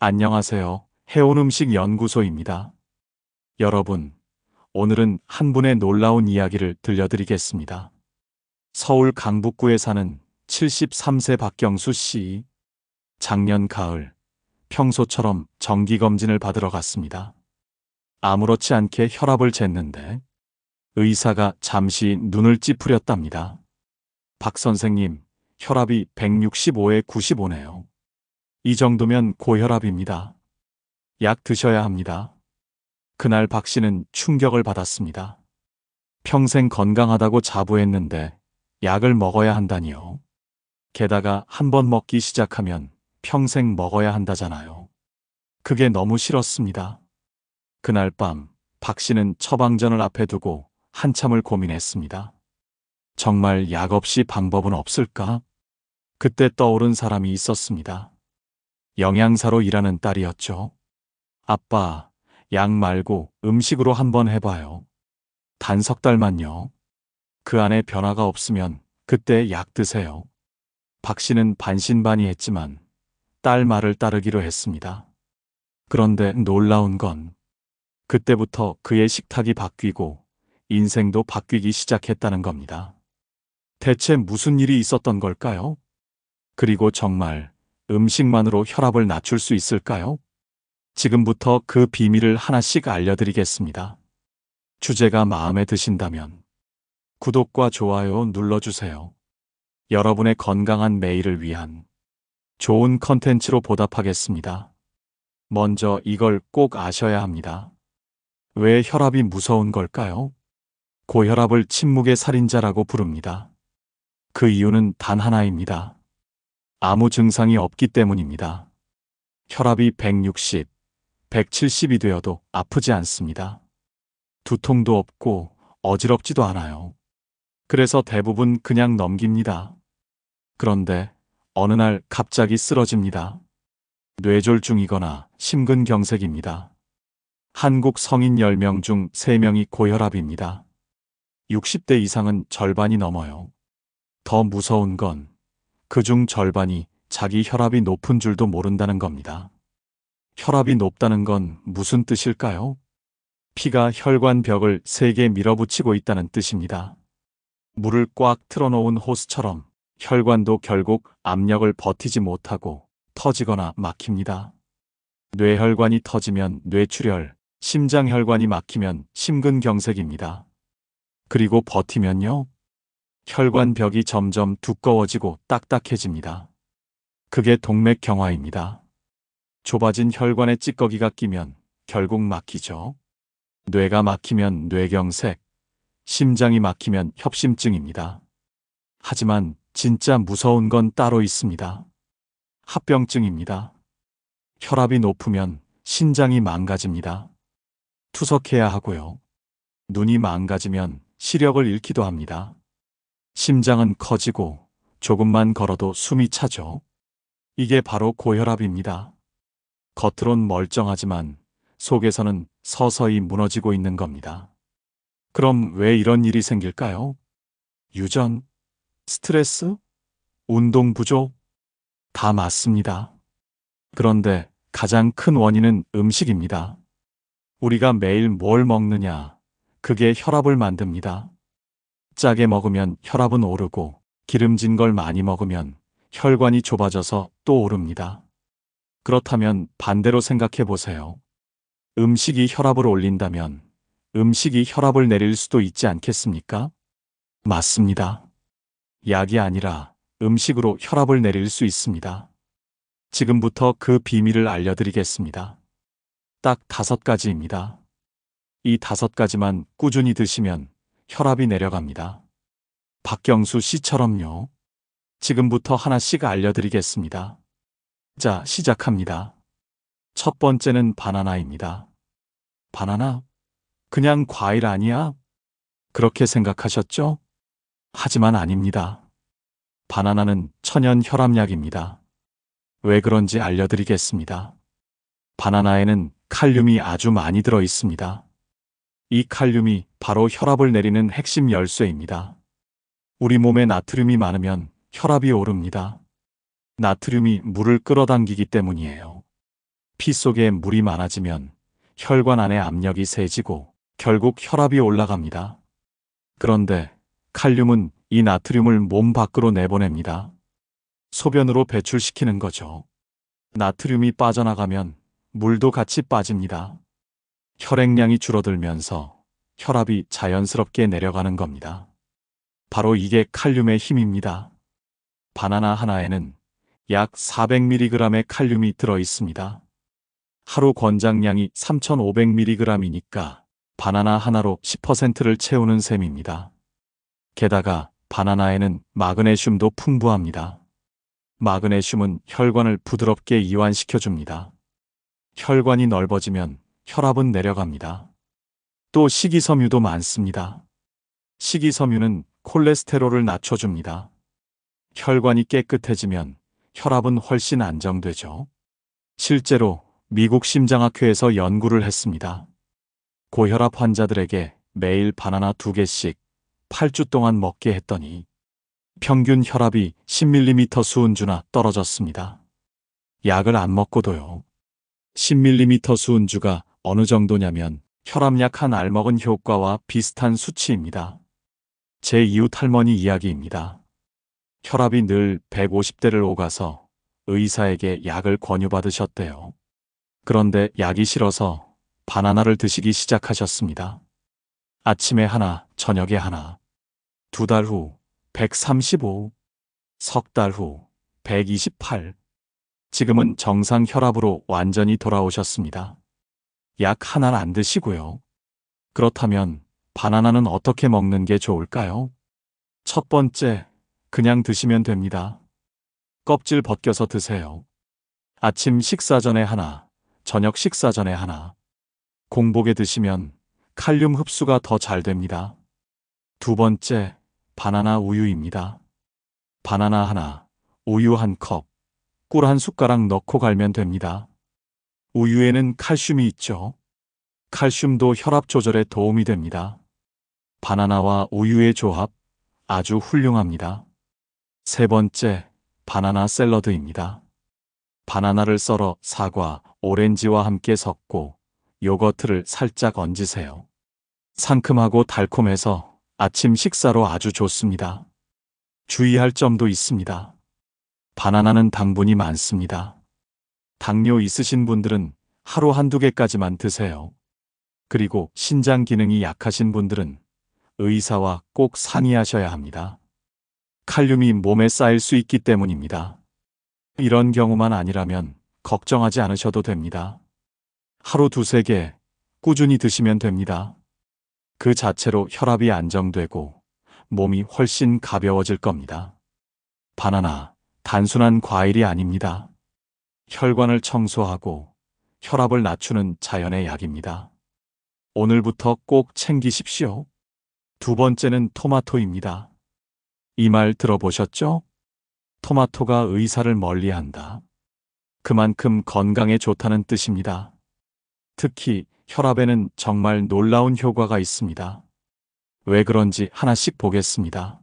안녕하세요. 해온음식 연구소입니다. 여러분, 오늘은 한 분의 놀라운 이야기를 들려드리겠습니다. 서울 강북구에 사는 73세 박경수 씨. 작년 가을, 평소처럼 정기검진을 받으러 갔습니다. 아무렇지 않게 혈압을 쟀는데 의사가 잠시 눈을 찌푸렸답니다. 박 선생님, 혈압이 165에 95네요. 이 정도면 고혈압입니다. 약 드셔야 합니다. 그날 박 씨는 충격을 받았습니다. 평생 건강하다고 자부했는데 약을 먹어야 한다니요. 게다가 한 번 먹기 시작하면 평생 먹어야 한다잖아요. 그게 너무 싫었습니다. 그날 밤, 박 씨는 처방전을 앞에 두고 한참을 고민했습니다. 정말 약 없이 방법은 없을까? 그때 떠오른 사람이 있었습니다. 영양사로 일하는 딸이었죠. 아빠, 약 말고 음식으로 한번 해봐요. 단 3달만요. 그 안에 변화가 없으면 그때 약 드세요. 박 씨는 반신반의했지만 딸 말을 따르기로 했습니다. 그런데 놀라운 건 그때부터 그의 식탁이 바뀌고 인생도 바뀌기 시작했다는 겁니다. 대체 무슨 일이 있었던 걸까요? 그리고 정말 음식만으로 혈압을 낮출 수 있을까요? 지금부터 그 비밀을 하나씩 알려드리겠습니다. 주제가 마음에 드신다면 구독과 좋아요 눌러주세요. 여러분의 건강한 매일을 위한 좋은 컨텐츠로 보답하겠습니다. 먼저 이걸 꼭 아셔야 합니다. 왜 혈압이 무서운 걸까요? 고혈압을 침묵의 살인자라고 부릅니다. 그 이유는 단 하나입니다. 아무 증상이 없기 때문입니다. 혈압이 160, 170이 되어도 아프지 않습니다. 두통도 없고 어지럽지도 않아요. 그래서 대부분 그냥 넘깁니다. 그런데 어느 날 갑자기 쓰러집니다. 뇌졸중이거나 심근경색입니다. 한국 성인 10명 중 3명이 고혈압입니다. 60대 이상은 절반이 넘어요. 더 무서운 건 그중 절반이 자기 혈압이 높은 줄도 모른다는 겁니다. 혈압이 높다는 건 무슨 뜻일까요? 피가 혈관 벽을 세게 밀어붙이고 있다는 뜻입니다. 물을 꽉 틀어놓은 호스처럼 혈관도 결국 압력을 버티지 못하고 터지거나 막힙니다. 뇌혈관이 터지면 뇌출혈, 심장혈관이 막히면 심근경색입니다. 그리고 버티면요? 혈관 벽이 점점 두꺼워지고 딱딱해집니다. 그게 동맥경화입니다. 좁아진 혈관에 찌꺼기가 끼면 결국 막히죠. 뇌가 막히면 뇌경색, 심장이 막히면 협심증입니다. 하지만 진짜 무서운 건 따로 있습니다. 합병증입니다. 혈압이 높으면 신장이 망가집니다. 투석해야 하고요. 눈이 망가지면 시력을 잃기도 합니다. 심장은 커지고 조금만 걸어도 숨이 차죠. 이게 바로 고혈압입니다. 겉으론 멀쩡하지만 속에서는 서서히 무너지고 있는 겁니다. 그럼 왜 이런 일이 생길까요? 유전, 스트레스, 운동 부족? 다 맞습니다. 그런데 가장 큰 원인은 음식입니다. 우리가 매일 뭘 먹느냐, 그게 혈압을 만듭니다. 짜게 먹으면 혈압은 오르고 기름진 걸 많이 먹으면 혈관이 좁아져서 또 오릅니다. 그렇다면 반대로 생각해 보세요. 음식이 혈압을 올린다면 음식이 혈압을 내릴 수도 있지 않겠습니까? 맞습니다. 약이 아니라 음식으로 혈압을 내릴 수 있습니다. 지금부터 그 비밀을 알려드리겠습니다. 딱 5가지입니다. 이 5가지만 꾸준히 드시면 혈압이 내려갑니다. 박경수 씨처럼요. 지금부터 하나씩 알려드리겠습니다. 자, 시작합니다. 첫 번째는 바나나입니다. 바나나? 그냥 과일 아니야? 그렇게 생각하셨죠? 하지만 아닙니다. 바나나는 천연 혈압약입니다. 왜 그런지 알려드리겠습니다. 바나나에는 칼륨이 아주 많이 들어 있습니다. 이 칼륨이 바로 혈압을 내리는 핵심 열쇠입니다. 우리 몸에 나트륨이 많으면 혈압이 오릅니다. 나트륨이 물을 끌어당기기 때문이에요. 피 속에 물이 많아지면 혈관 안에 압력이 세지고 결국 혈압이 올라갑니다. 그런데 칼륨은 이 나트륨을 몸 밖으로 내보냅니다. 소변으로 배출시키는 거죠. 나트륨이 빠져나가면 물도 같이 빠집니다. 혈액량이 줄어들면서 혈압이 자연스럽게 내려가는 겁니다. 바로 이게 칼륨의 힘입니다. 바나나 하나에는 약 400mg의 칼륨이 들어 있습니다. 하루 권장량이 3500mg이니까 바나나 하나로 10%를 채우는 셈입니다. 게다가 바나나에는 마그네슘도 풍부합니다. 마그네슘은 혈관을 부드럽게 이완시켜줍니다. 혈관이 넓어지면 혈압은 내려갑니다. 또 식이섬유도 많습니다. 식이섬유는 콜레스테롤을 낮춰줍니다. 혈관이 깨끗해지면 혈압은 훨씬 안정되죠. 실제로 미국 심장학회에서 연구를 했습니다. 고혈압 환자들에게 매일 바나나 2개씩 8주 동안 먹게 했더니 평균 혈압이 10mm 수은주나 떨어졌습니다. 약을 안 먹고도요. 10mm 수은주가 어느 정도냐면 혈압약 한 알 먹은 효과와 비슷한 수치입니다. 제 이웃 할머니 이야기입니다. 혈압이 늘 150대를 오가서 의사에게 약을 권유받으셨대요. 그런데 약이 싫어서 바나나를 드시기 시작하셨습니다. 아침에 하나, 저녁에 하나. 2달 후 135, 석 달 후 128. 지금은 정상 혈압으로 완전히 돌아오셨습니다. 약 하나는 안 드시고요. 그렇다면 바나나는 어떻게 먹는 게 좋을까요? 첫 번째, 그냥 드시면 됩니다. 껍질 벗겨서 드세요. 아침 식사 전에 하나, 저녁 식사 전에 하나. 공복에 드시면 칼륨 흡수가 더 잘 됩니다. 두 번째, 바나나 우유입니다. 바나나 하나, 우유 한 컵, 꿀 한 숟가락 넣고 갈면 됩니다. 우유에는 칼슘이 있죠. 칼슘도 혈압 조절에 도움이 됩니다. 바나나와 우유의 조합 아주 훌륭합니다. 세 번째, 바나나 샐러드입니다. 바나나를 썰어 사과, 오렌지와 함께 섞고 요거트를 살짝 얹으세요. 상큼하고 달콤해서 아침 식사로 아주 좋습니다. 주의할 점도 있습니다. 바나나는 당분이 많습니다. 당뇨 있으신 분들은 하루 한두 개까지만 드세요. 그리고 신장 기능이 약하신 분들은 의사와 꼭 상의하셔야 합니다. 칼륨이 몸에 쌓일 수 있기 때문입니다. 이런 경우만 아니라면 걱정하지 않으셔도 됩니다. 하루 2~3개 꾸준히 드시면 됩니다. 그 자체로 혈압이 안정되고 몸이 훨씬 가벼워질 겁니다. 바나나, 단순한 과일이 아닙니다. 혈관을 청소하고 혈압을 낮추는 자연의 약입니다. 오늘부터 꼭 챙기십시오. 두 번째는 토마토입니다. 이 말 들어보셨죠? 토마토가 의사를 멀리한다. 그만큼 건강에 좋다는 뜻입니다. 특히 혈압에는 정말 놀라운 효과가 있습니다. 왜 그런지 하나씩 보겠습니다.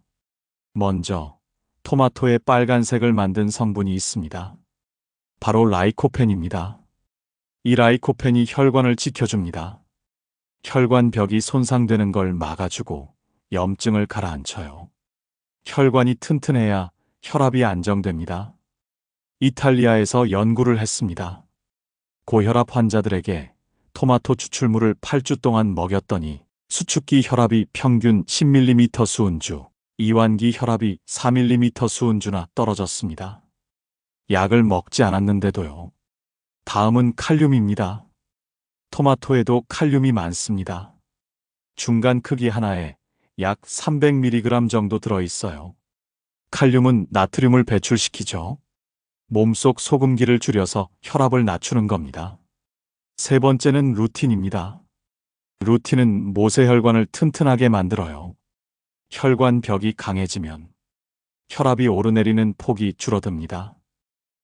먼저 토마토의 빨간색을 만든 성분이 있습니다. 바로 라이코펜입니다. 이 라이코펜이 혈관을 지켜줍니다. 혈관 벽이 손상되는 걸 막아주고 염증을 가라앉혀요. 혈관이 튼튼해야 혈압이 안정됩니다. 이탈리아에서 연구를 했습니다. 고혈압 환자들에게 토마토 추출물을 8주 동안 먹였더니 수축기 혈압이 평균 10mm 수은주, 이완기 혈압이 4mm 수은주나 떨어졌습니다. 약을 먹지 않았는데도요. 다음은 칼륨입니다. 토마토에도 칼륨이 많습니다. 중간 크기 하나에 약 300mg 정도 들어있어요. 칼륨은 나트륨을 배출시키죠. 몸속 소금기를 줄여서 혈압을 낮추는 겁니다. 세 번째는 루틴입니다. 루틴은 모세혈관을 튼튼하게 만들어요. 혈관 벽이 강해지면 혈압이 오르내리는 폭이 줄어듭니다.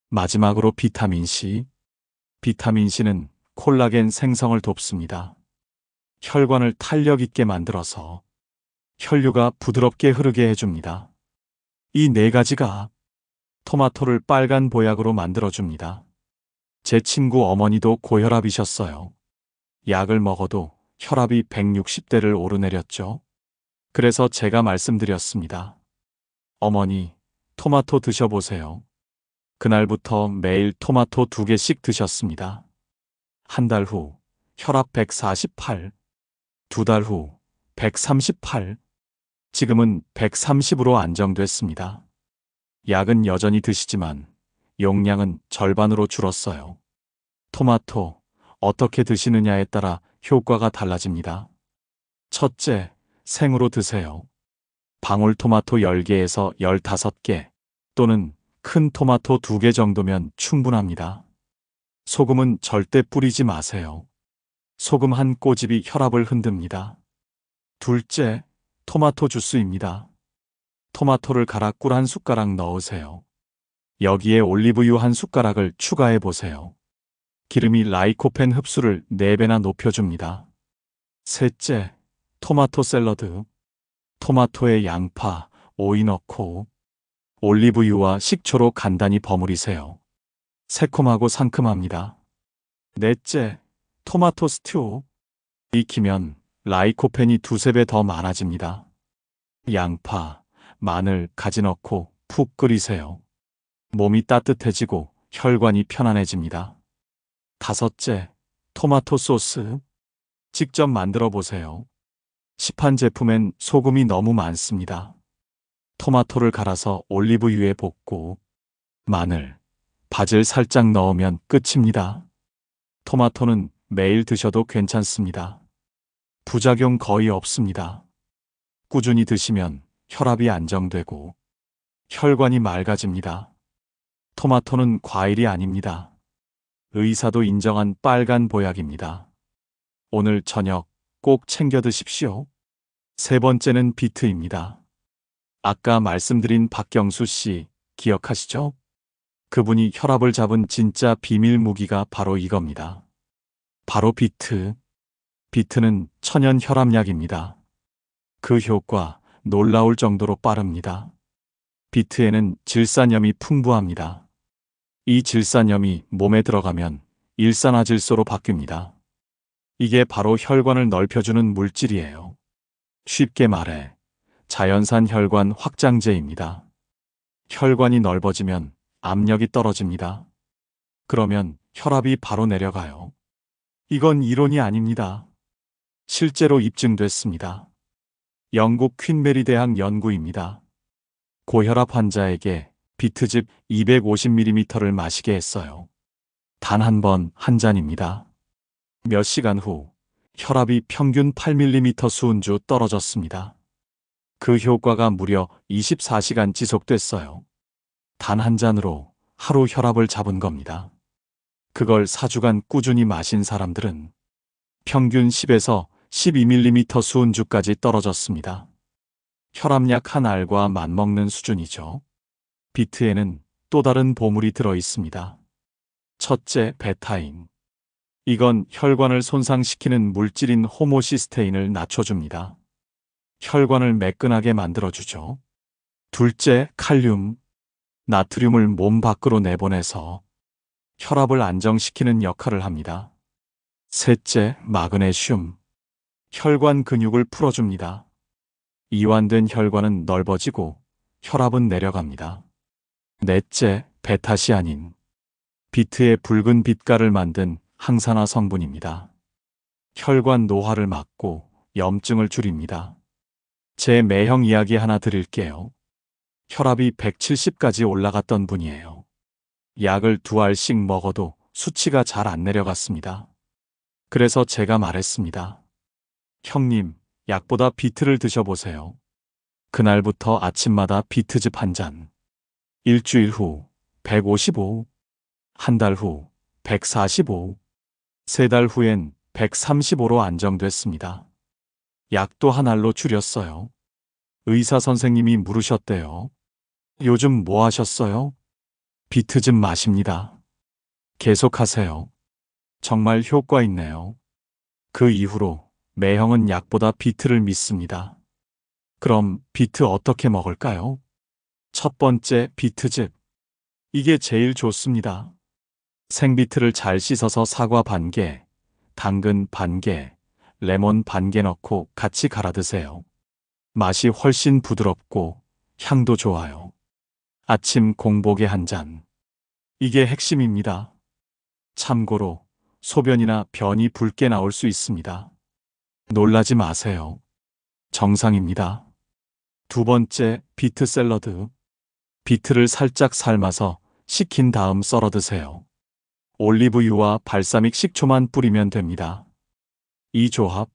마지막으로 비타민C. 비타민C는 콜라겐 생성을 돕습니다. 혈관을 탄력 있게 만들어서 혈류가 부드럽게 흐르게 해줍니다. 이 4가지가 토마토를 빨간 보약으로 만들어줍니다. 제 친구 어머니도 고혈압이셨어요. 약을 먹어도 혈압이 160대를 오르내렸죠. 그래서 제가 말씀드렸습니다. 어머니, 토마토 드셔보세요. 그날부터 매일 토마토 2개씩 드셨습니다. 한 달 후 혈압 148, 2달 후 138, 지금은 130으로 안정됐습니다. 약은 여전히 드시지만 용량은 절반으로 줄었어요. 토마토, 어떻게 드시느냐에 따라 효과가 달라집니다. 첫째, 생으로 드세요. 방울토마토 10개에서 15개 또는 큰 토마토 2개 정도면 충분합니다. 소금은 절대 뿌리지 마세요. 소금 한 꼬집이 혈압을 흔듭니다. 둘째, 토마토 주스입니다. 토마토를 갈아 꿀 한 숟가락 넣으세요. 여기에 올리브유 한 숟가락을 추가해 보세요. 기름이 라이코펜 흡수를 4배나 높여줍니다. 셋째, 토마토 샐러드. 토마토에 양파, 오이 넣고 올리브유와 식초로 간단히 버무리세요. 새콤하고 상큼합니다. 넷째, 토마토 스튜. 익히면 라이코펜이 2~3배 더 많아집니다. 양파, 마늘, 가지 넣고 푹 끓이세요. 몸이 따뜻해지고 혈관이 편안해집니다. 다섯째, 토마토 소스. 직접 만들어 보세요. 시판 제품엔 소금이 너무 많습니다. 토마토를 갈아서 올리브유에 볶고 마늘, 바질 살짝 넣으면 끝입니다. 토마토는 매일 드셔도 괜찮습니다. 부작용 거의 없습니다. 꾸준히 드시면 혈압이 안정되고 혈관이 맑아집니다. 토마토는 과일이 아닙니다. 의사도 인정한 빨간 보약입니다. 오늘 저녁 꼭 챙겨 드십시오. 세 번째는 비트입니다. 아까 말씀드린 박경수 씨 기억하시죠? 그분이 혈압을 잡은 진짜 비밀 무기가 바로 이겁니다. 바로 비트. 비트는 천연 혈압약입니다. 그 효과 놀라울 정도로 빠릅니다. 비트에는 질산염이 풍부합니다. 이 질산염이 몸에 들어가면 일산화질소로 바뀝니다. 이게 바로 혈관을 넓혀주는 물질이에요. 쉽게 말해 자연산 혈관 확장제입니다. 혈관이 넓어지면 압력이 떨어집니다. 그러면 혈압이 바로 내려가요. 이건 이론이 아닙니다. 실제로 입증됐습니다. 영국 퀸메리 대학 연구입니다. 고혈압 환자에게 비트즙 250ml를 마시게 했어요. 단 한 번 한 잔입니다. 몇 시간 후 혈압이 평균 8mm 수은주 떨어졌습니다. 그 효과가 무려 24시간 지속됐어요. 단 한 잔으로 하루 혈압을 잡은 겁니다. 그걸 4주간 꾸준히 마신 사람들은 평균 10에서 12mm 수은주까지 떨어졌습니다. 혈압약 한 알과 맞먹는 수준이죠. 비트에는 또 다른 보물이 들어 있습니다. 첫째, 베타인. 이건 혈관을 손상시키는 물질인 호모시스테인을 낮춰줍니다. 혈관을 매끈하게 만들어주죠. 둘째, 칼륨. 나트륨을 몸 밖으로 내보내서 혈압을 안정시키는 역할을 합니다. 셋째, 마그네슘. 혈관 근육을 풀어줍니다. 이완된 혈관은 넓어지고 혈압은 내려갑니다. 넷째, 베타시아닌. 비트의 붉은 빛깔을 만든 항산화 성분입니다. 혈관 노화를 막고 염증을 줄입니다. 제 매형 이야기 하나 드릴게요. 혈압이 170까지 올라갔던 분이에요. 약을 2알씩 먹어도 수치가 잘 안 내려갔습니다. 그래서 제가 말했습니다. 형님, 약보다 비트를 드셔보세요. 그날부터 아침마다 비트즙 한 잔. 일주일 후 155, 한 달 후 145, 3달 후엔 135로 안정됐습니다. 약도 한 알로 줄였어요. 의사 선생님이 물으셨대요. 요즘 뭐 하셨어요? 비트즙 마십니다. 계속하세요. 정말 효과 있네요. 그 이후로 매형은 약보다 비트를 믿습니다. 그럼 비트 어떻게 먹을까요? 첫 번째, 비트즙. 이게 제일 좋습니다. 생비트를 잘 씻어서 사과 반 개, 당근 반 개, 레몬 반 개 넣고 같이 갈아 드세요. 맛이 훨씬 부드럽고 향도 좋아요. 아침 공복에 한 잔. 이게 핵심입니다. 참고로 소변이나 변이 붉게 나올 수 있습니다. 놀라지 마세요. 정상입니다. 두 번째, 비트 샐러드. 비트를 살짝 삶아서 식힌 다음 썰어 드세요. 올리브유와 발사믹 식초만 뿌리면 됩니다. 이 조합,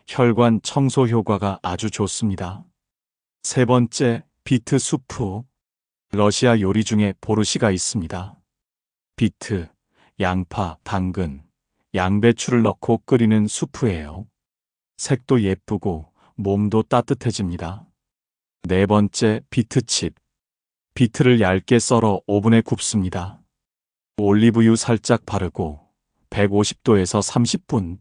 혈관 청소 효과가 아주 좋습니다. 세 번째, 비트 수프. 러시아 요리 중에 보르시가 있습니다. 비트, 양파, 당근, 양배추를 넣고 끓이는 수프예요. 색도 예쁘고 몸도 따뜻해집니다. 네 번째, 비트칩. 비트를 얇게 썰어 오븐에 굽습니다. 올리브유 살짝 바르고 150도에서 30분.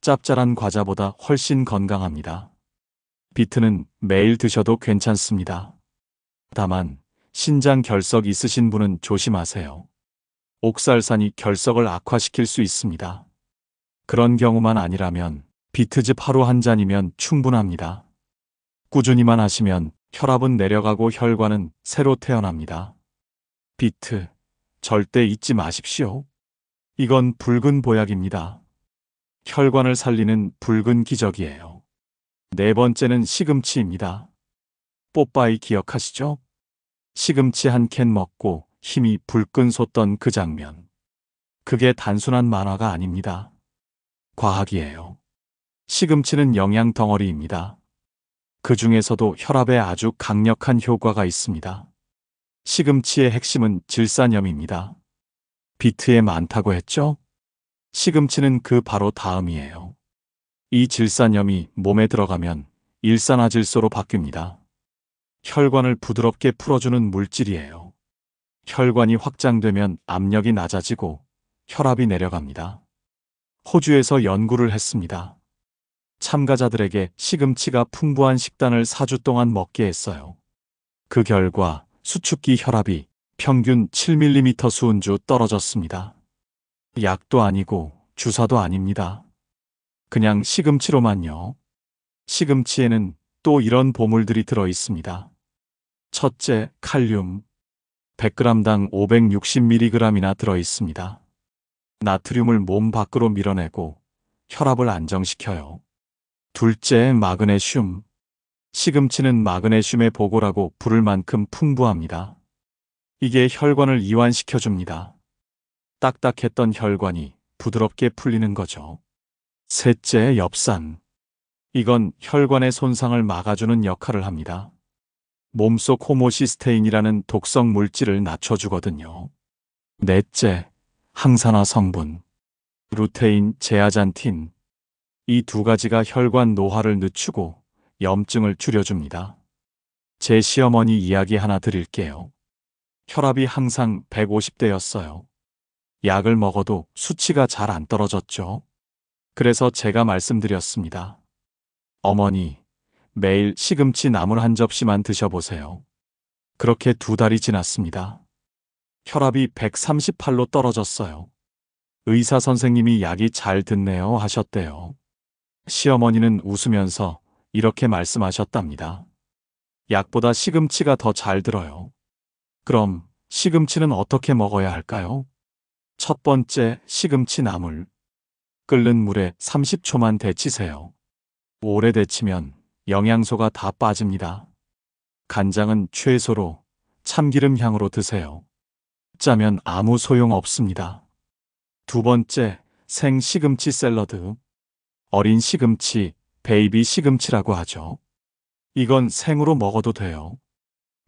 짭짤한 과자보다 훨씬 건강합니다. 비트는 매일 드셔도 괜찮습니다. 다만 신장 결석 있으신 분은 조심하세요. 옥살산이 결석을 악화시킬 수 있습니다. 그런 경우만 아니라면 비트즙 하루 한 잔이면 충분합니다. 꾸준히만 하시면 혈압은 내려가고 혈관은 새로 태어납니다. 비트, 절대 잊지 마십시오. 이건 붉은 보약입니다. 혈관을 살리는 붉은 기적이에요. 네 번째는 시금치입니다. 뽀빠이 기억하시죠? 시금치 한 캔 먹고 힘이 불끈 솟던 그 장면. 그게 단순한 만화가 아닙니다. 과학이에요. 시금치는 영양 덩어리입니다. 그 중에서도 혈압에 아주 강력한 효과가 있습니다. 시금치의 핵심은 질산염입니다. 비트에 많다고 했죠? 시금치는 그 바로 다음이에요. 이 질산염이 몸에 들어가면 일산화질소로 바뀝니다. 혈관을 부드럽게 풀어주는 물질이에요. 혈관이 확장되면 압력이 낮아지고 혈압이 내려갑니다. 호주에서 연구를 했습니다. 참가자들에게 시금치가 풍부한 식단을 4주 동안 먹게 했어요. 그 결과 수축기 혈압이 평균 7mm 수은주 떨어졌습니다. 약도 아니고 주사도 아닙니다. 그냥 시금치로만요. 시금치에는 또 이런 보물들이 들어 있습니다. 첫째, 칼륨. 100g당 560mg이나 들어 있습니다. 나트륨을 몸 밖으로 밀어내고 혈압을 안정시켜요. 둘째, 마그네슘. 시금치는 마그네슘의 보고라고 부를 만큼 풍부합니다. 이게 혈관을 이완시켜줍니다. 딱딱했던 혈관이 부드럽게 풀리는 거죠. 셋째, 엽산. 이건 혈관의 손상을 막아주는 역할을 합니다. 몸속 호모시스테인이라는 독성 물질을 낮춰주거든요. 넷째, 항산화 성분. 루테인, 제아잔틴. 이 두 가지가 혈관 노화를 늦추고 염증을 줄여줍니다. 제 시어머니 이야기 하나 드릴게요. 혈압이 항상 150대였어요. 약을 먹어도 수치가 잘 안 떨어졌죠. 그래서 제가 말씀드렸습니다. 어머니, 매일 시금치 나물 한 접시만 드셔보세요. 그렇게 2달이 지났습니다. 혈압이 138로 떨어졌어요. 의사 선생님이 약이 잘 듣네요 하셨대요. 시어머니는 웃으면서 이렇게 말씀하셨답니다. 약보다 시금치가 더 잘 들어요. 그럼 시금치는 어떻게 먹어야 할까요? 첫 번째, 시금치 나물. 끓는 물에 30초만 데치세요. 오래 데치면 영양소가 다 빠집니다. 간장은 최소로 참기름 향으로 드세요. 짜면 아무 소용 없습니다. 두 번째, 생 시금치 샐러드. 어린 시금치, 베이비 시금치라고 하죠. 이건 생으로 먹어도 돼요.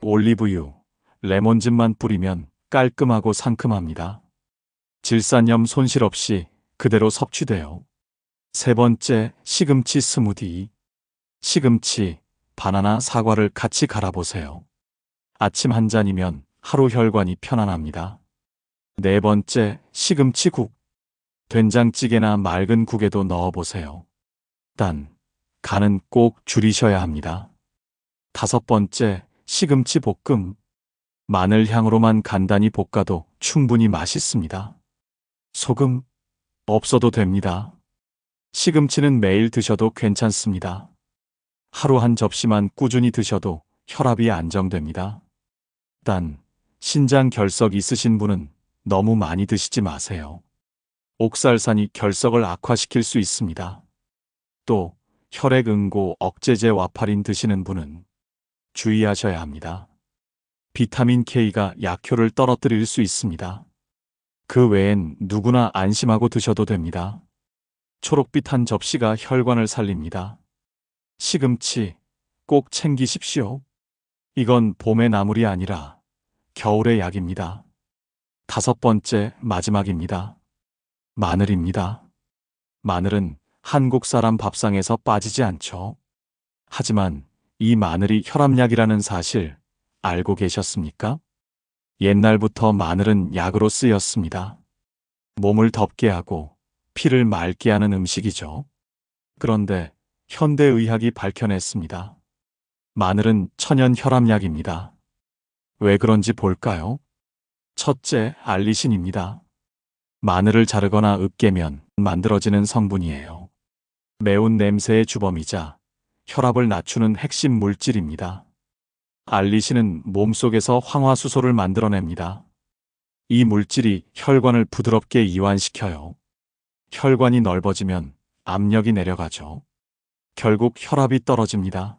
올리브유, 레몬즙만 뿌리면 깔끔하고 상큼합니다. 질산염 손실 없이 그대로 섭취돼요. 세 번째, 시금치 스무디. 시금치, 바나나, 사과를 같이 갈아보세요. 아침 한 잔이면 하루 혈관이 편안합니다. 네 번째, 시금치국. 된장찌개나 맑은 국에도 넣어보세요. 단, 간은 꼭 줄이셔야 합니다. 다섯 번째, 시금치 볶음. 마늘 향으로만 간단히 볶아도 충분히 맛있습니다. 소금 없어도 됩니다. 시금치는 매일 드셔도 괜찮습니다. 하루 한 접시만 꾸준히 드셔도 혈압이 안정됩니다. 단, 신장 결석 있으신 분은 너무 많이 드시지 마세요. 옥살산이 결석을 악화시킬 수 있습니다. 또, 혈액 응고 억제제 와파린 드시는 분은 주의하셔야 합니다. 비타민 K가 약효를 떨어뜨릴 수 있습니다. 그 외엔 누구나 안심하고 드셔도 됩니다. 초록빛 한 접시가 혈관을 살립니다. 시금치 꼭 챙기십시오. 이건 봄의 나물이 아니라 겨울의 약입니다. 다섯 번째, 마지막입니다. 마늘입니다. 마늘은 한국 사람 밥상에서 빠지지 않죠. 하지만 이 마늘이 혈압약이라는 사실 알고 계셨습니까? 옛날부터 마늘은 약으로 쓰였습니다. 몸을 덥게 하고 피를 맑게 하는 음식이죠. 그런데 현대의학이 밝혀냈습니다. 마늘은 천연 혈압약입니다. 왜 그런지 볼까요? 첫째, 알리신입니다. 마늘을 자르거나 으깨면 만들어지는 성분이에요. 매운 냄새의 주범이자 혈압을 낮추는 핵심 물질입니다. 알리신은 몸속에서 황화수소를 만들어냅니다. 이 물질이 혈관을 부드럽게 이완시켜요. 혈관이 넓어지면 압력이 내려가죠. 결국 혈압이 떨어집니다.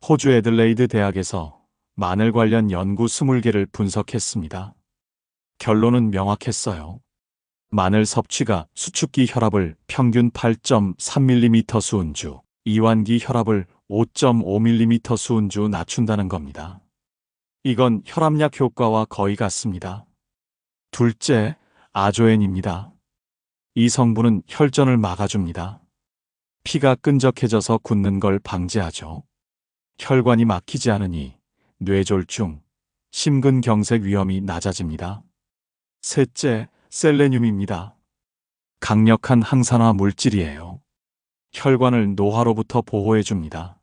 호주 애들레이드 대학에서 마늘 관련 연구 20개를 분석했습니다. 결론은 명확했어요. 마늘 섭취가 수축기 혈압을 평균 8.3mm 수은주, 이완기 혈압을 5.5mm 수은주 낮춘다는 겁니다. 이건 혈압약 효과와 거의 같습니다. 둘째, 아조엔입니다. 이 성분은 혈전을 막아줍니다. 피가 끈적해져서 굳는 걸 방지하죠. 혈관이 막히지 않으니 뇌졸중, 심근경색 위험이 낮아집니다. 셋째, 셀레늄입니다. 강력한 항산화 물질이에요. 혈관을 노화로부터 보호해줍니다.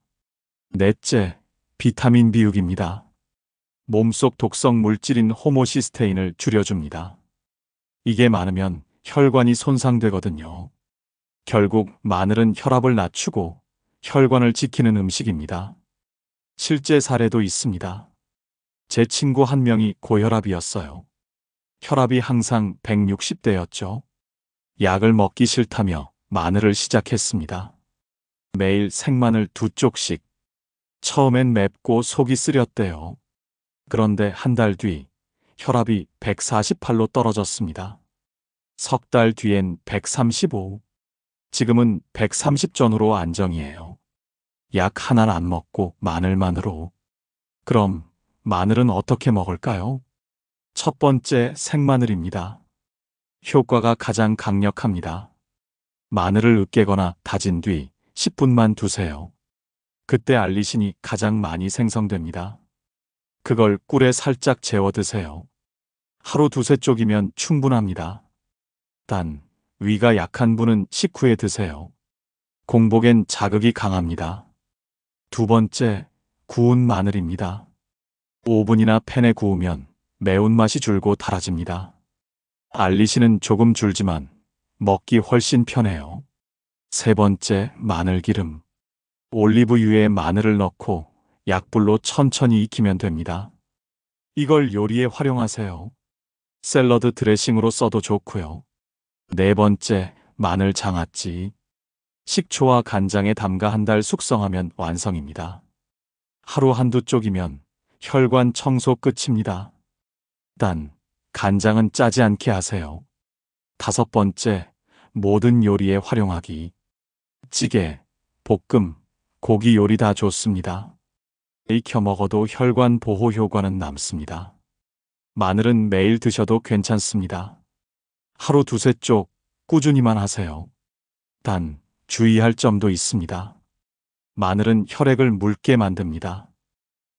넷째, 비타민 B6입니다. 몸속 독성 물질인 호모시스테인을 줄여줍니다. 이게 많으면 혈관이 손상되거든요. 결국 마늘은 혈압을 낮추고 혈관을 지키는 음식입니다. 실제 사례도 있습니다. 제 친구 한 명이 고혈압이었어요. 혈압이 항상 160대였죠. 약을 먹기 싫다며 마늘을 시작했습니다. 매일 생마늘 2쪽씩. 처음엔 맵고 속이 쓰렸대요. 그런데 한 달 뒤 혈압이 148로 떨어졌습니다. 석 달 뒤엔 135. 지금은 130 전후로 안정이에요. 약 하나는 안 먹고 마늘만으로. 그럼 마늘은 어떻게 먹을까요? 첫 번째, 생마늘입니다. 효과가 가장 강력합니다. 마늘을 으깨거나 다진 뒤 10분만 두세요. 그때 알리신이 가장 많이 생성됩니다. 그걸 꿀에 살짝 재워 드세요. 하루 두세 쪽이면 충분합니다. 단, 위가 약한 분은 식후에 드세요. 공복엔 자극이 강합니다. 두 번째, 구운 마늘입니다. 오븐이나 팬에 구우면 매운맛이 줄고 달아집니다. 알리신은 조금 줄지만 먹기 훨씬 편해요. 세 번째, 마늘기름. 올리브유에 마늘을 넣고 약불로 천천히 익히면 됩니다. 이걸 요리에 활용하세요. 샐러드 드레싱으로 써도 좋고요. 네 번째, 마늘 장아찌. 식초와 간장에 담가 한 달 숙성하면 완성입니다. 하루 한두 쪽이면 혈관 청소 끝입니다. 단, 간장은 짜지 않게 하세요. 다섯 번째, 모든 요리에 활용하기. 찌개, 볶음, 고기 요리 다 좋습니다. 익혀 먹어도 혈관 보호 효과는 남습니다. 마늘은 매일 드셔도 괜찮습니다. 하루 두세 쪽 꾸준히만 하세요. 단, 주의할 점도 있습니다. 마늘은 혈액을 묽게 만듭니다.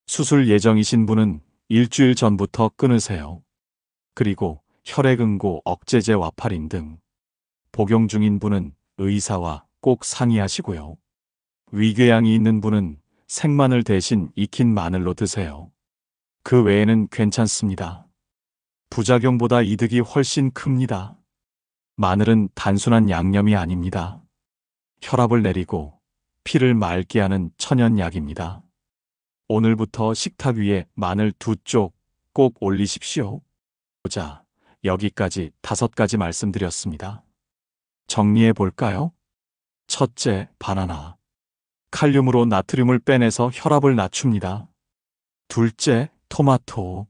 수술 예정이신 분은 일주일 전부터 끊으세요. 그리고 혈액 응고 억제제 와파린 등 복용 중인 분은 의사와 꼭 상의하시고요. 위궤양이 있는 분은 생마늘 대신 익힌 마늘로 드세요. 그 외에는 괜찮습니다. 부작용보다 이득이 훨씬 큽니다. 마늘은 단순한 양념이 아닙니다. 혈압을 내리고 피를 맑게 하는 천연약입니다. 오늘부터 식탁 위에 마늘 2쪽 꼭 올리십시오. 자, 여기까지 5가지 말씀드렸습니다. 정리해 볼까요? 첫째, 바나나. 칼륨으로 나트륨을 빼내서 혈압을 낮춥니다. 둘째, 토마토.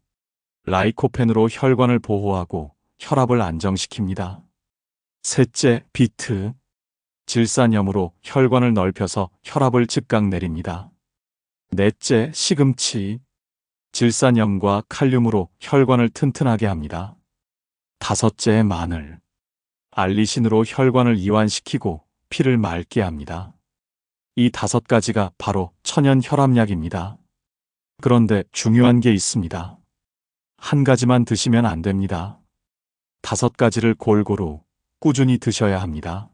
라이코펜으로 혈관을 보호하고 혈압을 안정시킵니다. 셋째, 비트. 질산염으로 혈관을 넓혀서 혈압을 즉각 내립니다. 넷째, 시금치. 질산염과 칼륨으로 혈관을 튼튼하게 합니다. 다섯째, 마늘. 알리신으로 혈관을 이완시키고 피를 맑게 합니다. 이 5가지가 바로 천연 혈압약입니다. 그런데 중요한 게 있습니다. 한 가지만 드시면 안 됩니다. 5가지를 골고루 꾸준히 드셔야 합니다.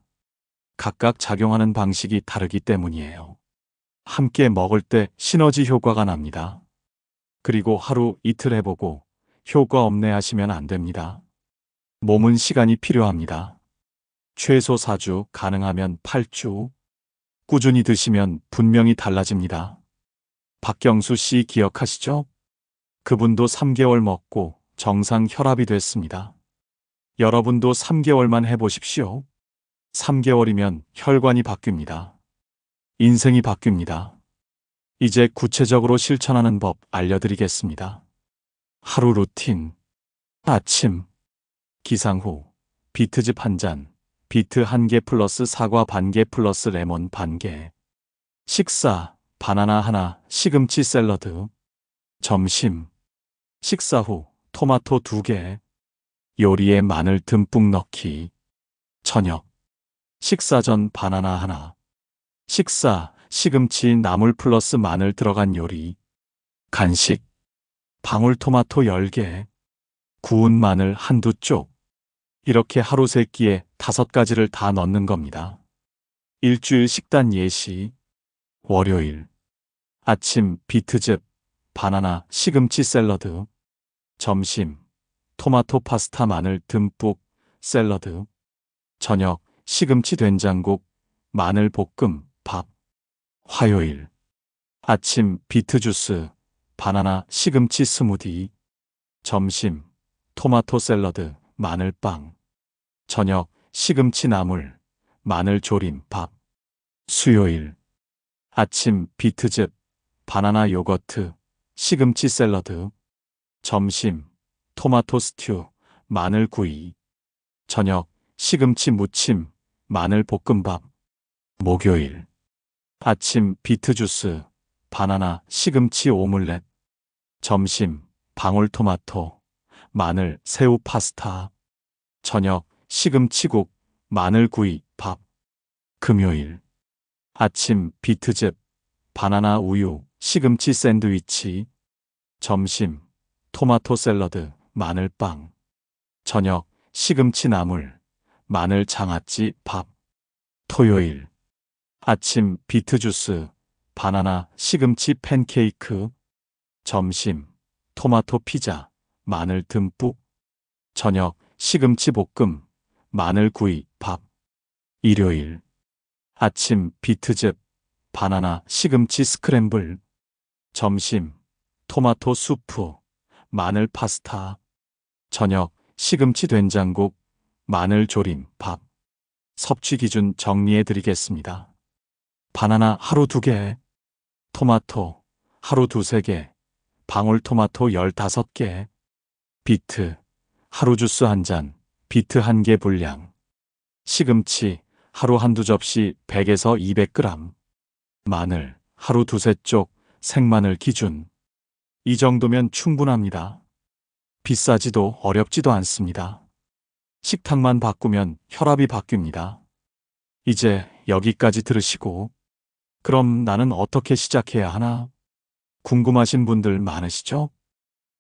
각각 작용하는 방식이 다르기 때문이에요. 함께 먹을 때 시너지 효과가 납니다. 그리고 하루 이틀 해보고 효과 없네 하시면 안 됩니다. 몸은 시간이 필요합니다. 최소 4주, 가능하면 8주. 꾸준히 드시면 분명히 달라집니다. 박경수 씨 기억하시죠? 그분도 3개월 먹고 정상 혈압이 됐습니다. 여러분도 3개월만 해보십시오. 3개월이면 혈관이 바뀝니다. 인생이 바뀝니다. 이제 구체적으로 실천하는 법 알려드리겠습니다. 하루 루틴. 아침. 기상 후 비트즙 1잔, 비트 1개 플러스 사과 반개 플러스 레몬 반개. 식사. 바나나 하나, 시금치 샐러드. 점심. 식사 후 토마토 2개. 요리에 마늘 듬뿍 넣기. 저녁. 식사 전 바나나 하나. 식사, 시금치 나물 플러스 마늘 들어간 요리. 간식. 방울토마토 10개. 구운 마늘 1~2쪽. 이렇게 하루 3끼에 5가지를 다 넣는 겁니다. 일주일 식단 예시. 월요일. 아침 비트즙, 바나나, 시금치 샐러드. 점심. 토마토 파스타 마늘 듬뿍 샐러드. 저녁. 시금치 된장국, 마늘 볶음, 밥. 화요일. 아침 비트 주스, 바나나, 시금치 스무디. 점심. 토마토 샐러드, 마늘빵. 저녁. 시금치 나물, 마늘 조림, 밥. 수요일. 아침 비트즙, 바나나 요거트, 시금치 샐러드. 점심. 토마토 스튜, 마늘 구이. 저녁. 시금치 무침, 마늘 볶음밥. 목요일. 아침 비트 주스, 바나나, 시금치 오믈렛. 점심. 방울토마토, 마늘, 새우 파스타. 저녁. 시금치국, 마늘 구이, 밥. 금요일. 아침 비트즙, 바나나 우유, 시금치 샌드위치. 점심. 토마토 샐러드, 마늘빵. 저녁. 시금치 나물, 마늘 장아찌, 밥. 토요일. 아침 비트 주스, 바나나, 시금치 팬케이크. 점심. 토마토 피자, 마늘 듬뿍. 저녁. 시금치 볶음, 마늘 구이, 밥. 일요일. 아침 비트즙, 바나나, 시금치 스크램블. 점심. 토마토 수프, 마늘 파스타. 저녁. 시금치 된장국, 마늘 조림, 밥. 섭취 기준 정리해 드리겠습니다. 바나나 하루 2개, 토마토 하루 2~3개, 방울토마토 15개, 비트 하루 주스 1잔, 비트 1개 분량, 시금치 하루 1~2접시 100에서 200g, 마늘 하루 2~3쪽, 생마늘 기준. 이 정도면 충분합니다. 비싸지도 어렵지도 않습니다. 식탁만 바꾸면 혈압이 바뀝니다. 이제 여기까지 들으시고 그럼 나는 어떻게 시작해야 하나? 궁금하신 분들 많으시죠?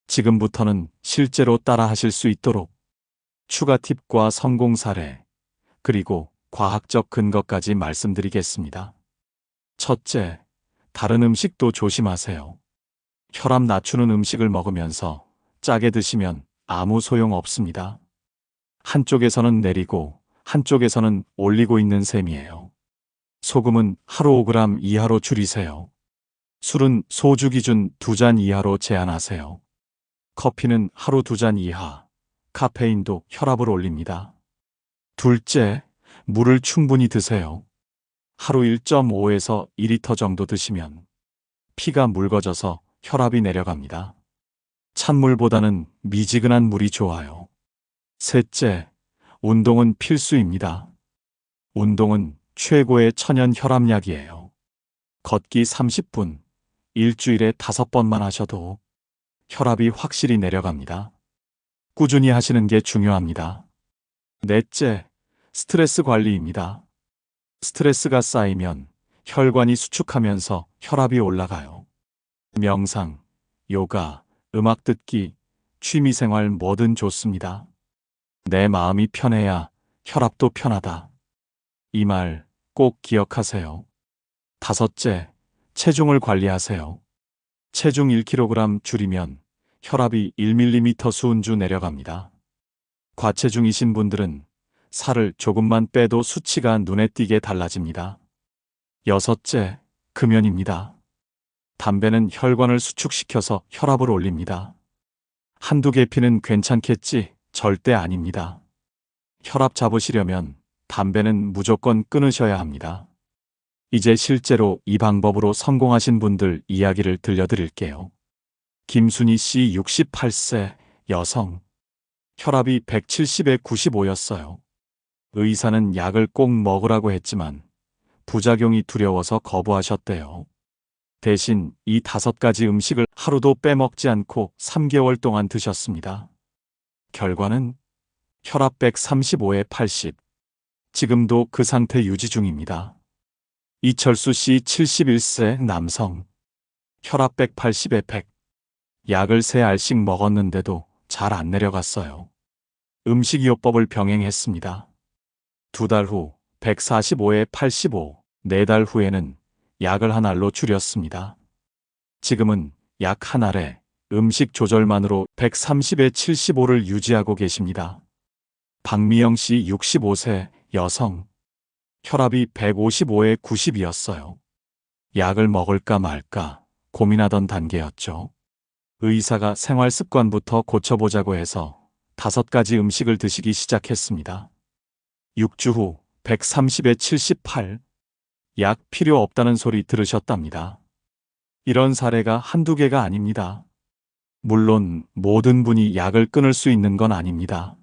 지금부터는 실제로 따라 하실 수 있도록 추가 팁과 성공 사례, 그리고 과학적 근거까지 말씀드리겠습니다. 첫째, 다른 음식도 조심하세요. 혈압 낮추는 음식을 먹으면서 짜게 드시면 아무 소용 없습니다. 한쪽에서는 내리고 한쪽에서는 올리고 있는 셈이에요. 소금은 하루 5g 이하로 줄이세요. 술은 소주 기준 2잔 이하로 제한하세요. 커피는 하루 2잔 이하, 카페인도 혈압을 올립니다. 둘째, 물을 충분히 드세요. 하루 1.5에서 2리터 정도 드시면 피가 묽어져서 혈압이 내려갑니다. 찬물보다는 미지근한 물이 좋아요. 셋째, 운동은 필수입니다. 운동은 최고의 천연 혈압약이에요. 걷기 30분, 일주일에 5번만 하셔도 혈압이 확실히 내려갑니다. 꾸준히 하시는 게 중요합니다. 넷째, 스트레스 관리입니다. 스트레스가 쌓이면 혈관이 수축하면서 혈압이 올라가요. 명상, 요가, 음악 듣기, 취미생활 뭐든 좋습니다. 내 마음이 편해야 혈압도 편하다. 이 말 꼭 기억하세요. 다섯째, 체중을 관리하세요. 체중 1kg 줄이면 혈압이 1mm 수은주 내려갑니다. 과체중이신 분들은 살을 조금만 빼도 수치가 눈에 띄게 달라집니다. 여섯째, 금연입니다. 담배는 혈관을 수축시켜서 혈압을 올립니다. 한두 개 피는 괜찮겠지, 절대 아닙니다. 혈압 잡으시려면 담배는 무조건 끊으셔야 합니다. 이제 실제로 이 방법으로 성공하신 분들 이야기를 들려드릴게요. 김순희 씨 68세, 여성. 혈압이 170에 95였어요. 의사는 약을 꼭 먹으라고 했지만 부작용이 두려워서 거부하셨대요. 대신 이 5가지 음식을 하루도 빼먹지 않고 3개월 동안 드셨습니다. 결과는 혈압 135에 80. 지금도 그 상태 유지 중입니다. 이철수 씨 71세 남성. 혈압 180에 100. 약을 3알씩 먹었는데도 잘 안 내려갔어요. 음식이요법을 병행했습니다. 2달 후 145에 85. 4달 후에는 약을 1알로 줄였습니다. 지금은 약 1알에 음식 조절만으로 130에 75를 유지하고 계십니다. 박미영 씨 65세 여성. 혈압이 155에 90이었어요. 약을 먹을까 말까 고민하던 단계였죠. 의사가 생활 습관부터 고쳐보자고 해서 5가지 음식을 드시기 시작했습니다. 6주 후 130에 78. 약 필요 없다는 소리 들으셨답니다. 이런 사례가 한두 개가 아닙니다. 물론 모든 분이 약을 끊을 수 있는 건 아닙니다.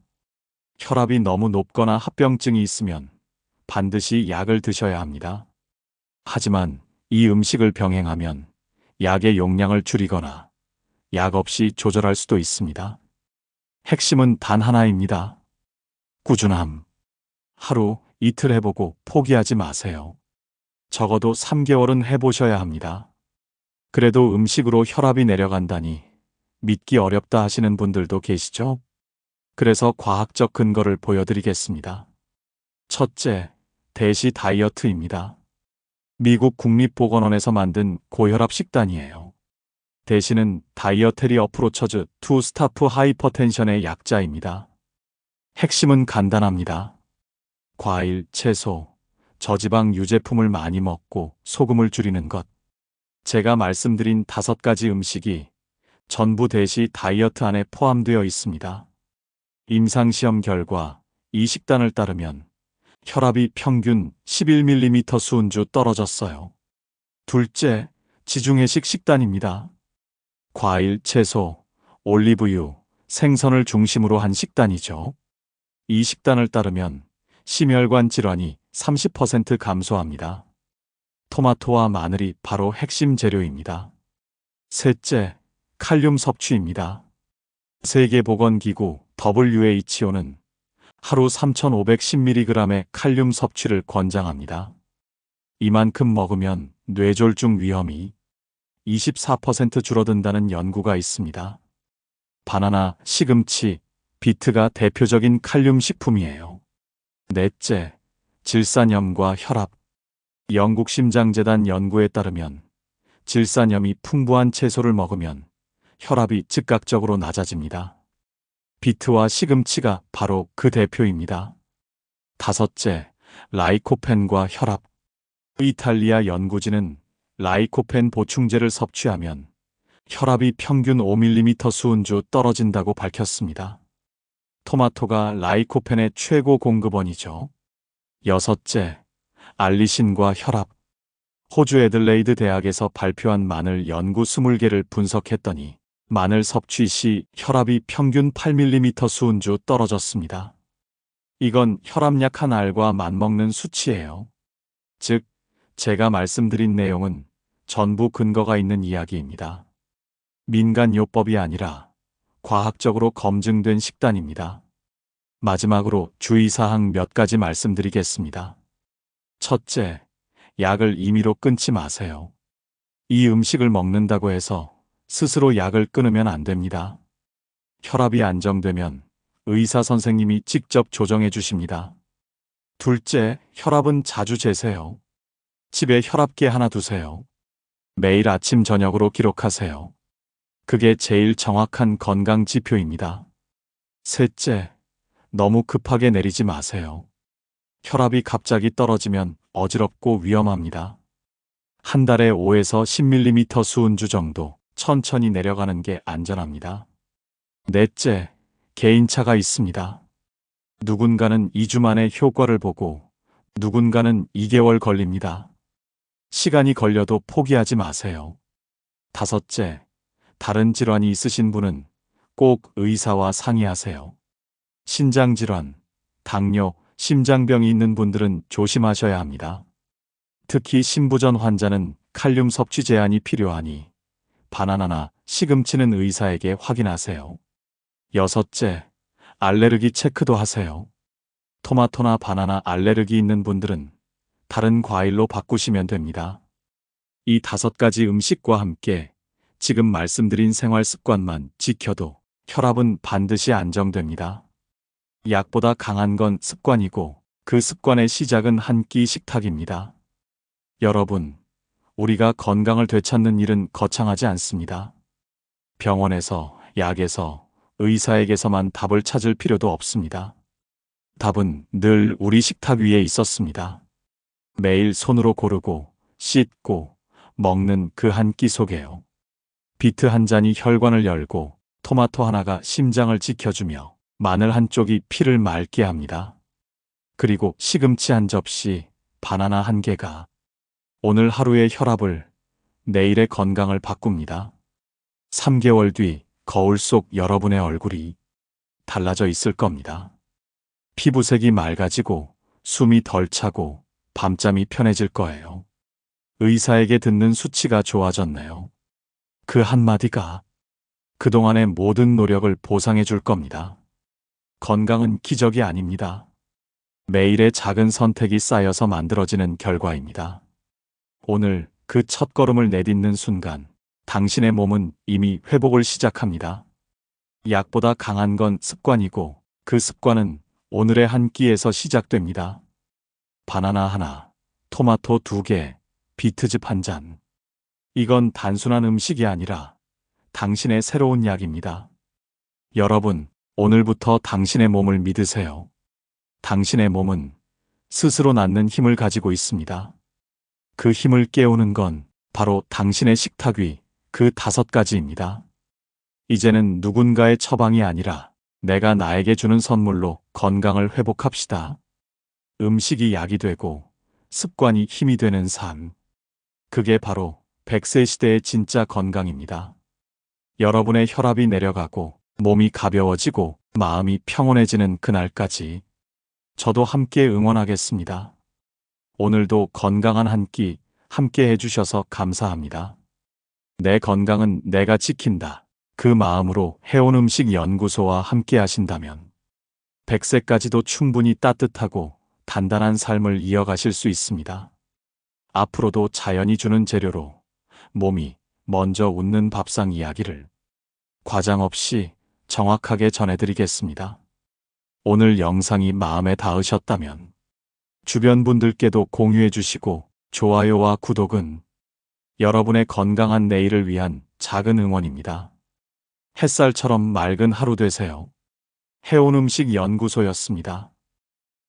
혈압이 너무 높거나 합병증이 있으면 반드시 약을 드셔야 합니다. 하지만 이 음식을 병행하면 약의 용량을 줄이거나 약 없이 조절할 수도 있습니다. 핵심은 단 하나입니다. 꾸준함. 하루, 이틀 해보고 포기하지 마세요. 적어도 3개월은 해보셔야 합니다. 그래도 음식으로 혈압이 내려간다니 믿기 어렵다 하시는 분들도 계시죠? 그래서 과학적 근거를 보여드리겠습니다. 첫째, 대시 다이어트입니다. 미국 국립보건원에서 만든 고혈압 식단이에요. 대시는 다이어테리 어프로처즈 투 스타프 하이퍼텐션의 약자입니다. 핵심은 간단합니다. 과일, 채소, 저지방 유제품을 많이 먹고 소금을 줄이는 것. 제가 말씀드린 5가지 음식이 전부 대시 다이어트 안에 포함되어 있습니다. 임상시험 결과 이 식단을 따르면 혈압이 평균 11mm 수은주 떨어졌어요. 둘째, 지중해식 식단입니다. 과일, 채소, 올리브유, 생선을 중심으로 한 식단이죠. 이 식단을 따르면 심혈관 질환이 30% 감소합니다. 토마토와 마늘이 바로 핵심 재료입니다. 셋째, 칼륨 섭취입니다. 세계보건기구 WHO는 하루 3,510mg의 칼륨 섭취를 권장합니다. 이만큼 먹으면 뇌졸중 위험이 24% 줄어든다는 연구가 있습니다. 바나나, 시금치, 비트가 대표적인 칼륨 식품이에요. 넷째, 질산염과 혈압. 영국 심장재단 연구에 따르면 질산염이 풍부한 채소를 먹으면 혈압이 즉각적으로 낮아집니다. 비트와 시금치가 바로 그 대표입니다. 다섯째, 라이코펜과 혈압. 이탈리아 연구진은 라이코펜 보충제를 섭취하면 혈압이 평균 5mm 수은주 떨어진다고 밝혔습니다. 토마토가 라이코펜의 최고 공급원이죠. 여섯째, 알리신과 혈압. 호주 애들레이드 대학에서 발표한 마늘 연구 20개를 분석했더니 마늘 섭취 시 혈압이 평균 8mm 수은주 떨어졌습니다. 이건 혈압약 한 알과 맞먹는 수치예요. 즉, 제가 말씀드린 내용은 전부 근거가 있는 이야기입니다. 민간요법이 아니라 과학적으로 검증된 식단입니다. 마지막으로 주의사항 몇 가지 말씀드리겠습니다. 첫째, 약을 임의로 끊지 마세요. 이 음식을 먹는다고 해서 스스로 약을 끊으면 안 됩니다. 혈압이 안정되면 의사 선생님이 직접 조정해 주십니다. 둘째, 혈압은 자주 재세요. 집에 혈압계 하나 두세요. 매일 아침 저녁으로 기록하세요. 그게 제일 정확한 건강 지표입니다. 셋째, 너무 급하게 내리지 마세요. 혈압이 갑자기 떨어지면 어지럽고 위험합니다. 한 달에 5에서 10mm 수은주 정도 천천히 내려가는 게 안전합니다. 넷째, 개인차가 있습니다. 누군가는 2주 만에 효과를 보고 누군가는 2개월 걸립니다. 시간이 걸려도 포기하지 마세요. 다섯째, 다른 질환이 있으신 분은 꼭 의사와 상의하세요. 신장질환, 당뇨, 심장병이 있는 분들은 조심하셔야 합니다. 특히 신부전 환자는 칼륨 섭취 제한이 필요하니 바나나나 시금치는 의사에게 확인하세요. 여섯째, 알레르기 체크도 하세요. 토마토나 바나나 알레르기 있는 분들은 다른 과일로 바꾸시면 됩니다. 이 5가지 음식과 함께 지금 말씀드린 생활 습관만 지켜도 혈압은 반드시 안정됩니다. 약보다 강한 건 습관이고 그 습관의 시작은 한 끼 식탁입니다. 여러분, 우리가 건강을 되찾는 일은 거창하지 않습니다. 병원에서, 약에서, 의사에게서만 답을 찾을 필요도 없습니다. 답은 늘 우리 식탁 위에 있었습니다. 매일 손으로 고르고, 씻고, 먹는 그 한 끼 속에요. 비트 한 잔이 혈관을 열고, 토마토 하나가 심장을 지켜주며, 마늘 한쪽이 피를 맑게 합니다. 그리고 시금치 한 접시, 바나나 한 개가 오늘 하루의 혈압을, 내일의 건강을 바꿉니다. 3개월 뒤 거울 속 여러분의 얼굴이 달라져 있을 겁니다. 피부색이 맑아지고 숨이 덜 차고 밤잠이 편해질 거예요. 의사에게 듣는 수치가 좋아졌네요. 그 한마디가 그동안의 모든 노력을 보상해 줄 겁니다. 건강은 기적이 아닙니다. 매일의 작은 선택이 쌓여서 만들어지는 결과입니다. 오늘 그 첫걸음을 내딛는 순간 당신의 몸은 이미 회복을 시작합니다. 약보다 강한 건 습관이고 그 습관은 오늘의 한 끼에서 시작됩니다. 바나나 하나, 토마토 2개, 비트즙 한 잔. 이건 단순한 음식이 아니라 당신의 새로운 약입니다. 여러분, 오늘부터 당신의 몸을 믿으세요. 당신의 몸은 스스로 낫는 힘을 가지고 있습니다. 그 힘을 깨우는 건 바로 당신의 식탁 위 그 5가지입니다. 이제는 누군가의 처방이 아니라 내가 나에게 주는 선물로 건강을 회복합시다. 음식이 약이 되고 습관이 힘이 되는 삶. 그게 바로 100세 시대의 진짜 건강입니다. 여러분의 혈압이 내려가고 몸이 가벼워지고 마음이 평온해지는 그날까지 저도 함께 응원하겠습니다. 오늘도 건강한 한 끼 함께 해주셔서 감사합니다. 내 건강은 내가 지킨다. 그 마음으로 해온음식 연구소와 함께 하신다면 100세까지도 충분히 따뜻하고 단단한 삶을 이어가실 수 있습니다. 앞으로도 자연이 주는 재료로 몸이 먼저 웃는 밥상 이야기를 과장 없이 정확하게 전해드리겠습니다. 오늘 영상이 마음에 닿으셨다면 주변 분들께도 공유해 주시고 좋아요와 구독은 여러분의 건강한 내일을 위한 작은 응원입니다. 햇살처럼 맑은 하루 되세요. 해온음식 연구소였습니다.